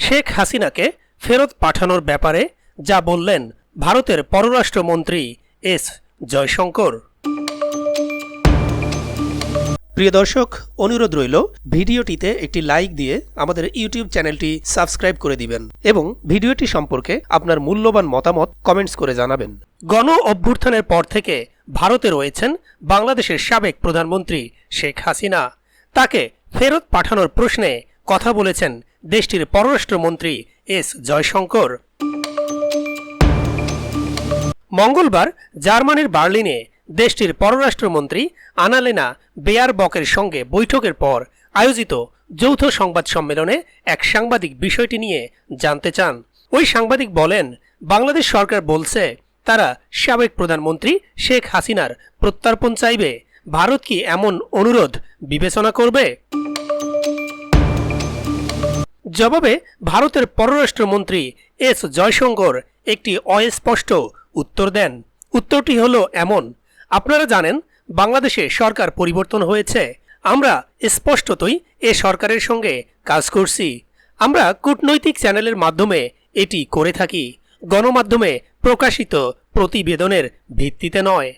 শেখ হাসিনাকে ফেরত পাঠানোর ব্যাপারে যা বললেন ভারতের পররাষ্ট্রমন্ত্রী এস জয়শঙ্কর। প্রিয় দর্শক, অনুরোধ রইল ভিডিওটিতে একটি লাইক দিয়ে আমাদের ইউটিউব চ্যানেলটি সাবস্ক্রাইব করে দিবেন এবং ভিডিওটি সম্পর্কে আপনার মূল্যবান মতামত কমেন্টস করে জানাবেন। গণ অভ্যুত্থানের পর থেকে ভারতে রয়েছেন বাংলাদেশের সাবেক প্রধানমন্ত্রী শেখ হাসিনা। তাকে ফেরত পাঠানোর প্রশ্নে কথা বলেছেন দেশটির পররাষ্ট্রমন্ত্রী এস জয়শঙ্কর। মঙ্গলবার জার্মানির বার্লিনে দেশটির পররাষ্ট্রমন্ত্রী আনালেনা বেয়ারবকের সঙ্গে বৈঠকের পর আয়োজিত যৌথ সংবাদ সম্মেলনে এক সাংবাদিক বিষয়টি নিয়ে জানতে চান। ওই সাংবাদিক বলেন, বাংলাদেশ সরকার বলছে তারা সাবেক প্রধানমন্ত্রী শেখ হাসিনার প্রত্যর্পণ চাইবে। ভারত কি এমন অনুরোধ বিবেচনা করবে? জবাবে ভারতের পররাষ্ট্রমন্ত্রী এস জয়শঙ্কর একটি অস্পষ্ট উত্তর দেন। উত্তরটি হলো এমন, আপনারা জানেন বাংলাদেশে সরকার পরিবর্তন হয়েছে। আমরা স্পষ্টতই এ সরকারের সঙ্গে কাজ করছি। আমরা কূটনৈতিক চ্যানেলের মাধ্যমে এটি করে থাকি, গণমাধ্যমে প্রকাশিত প্রতিবেদনের ভিত্তিতে নয়।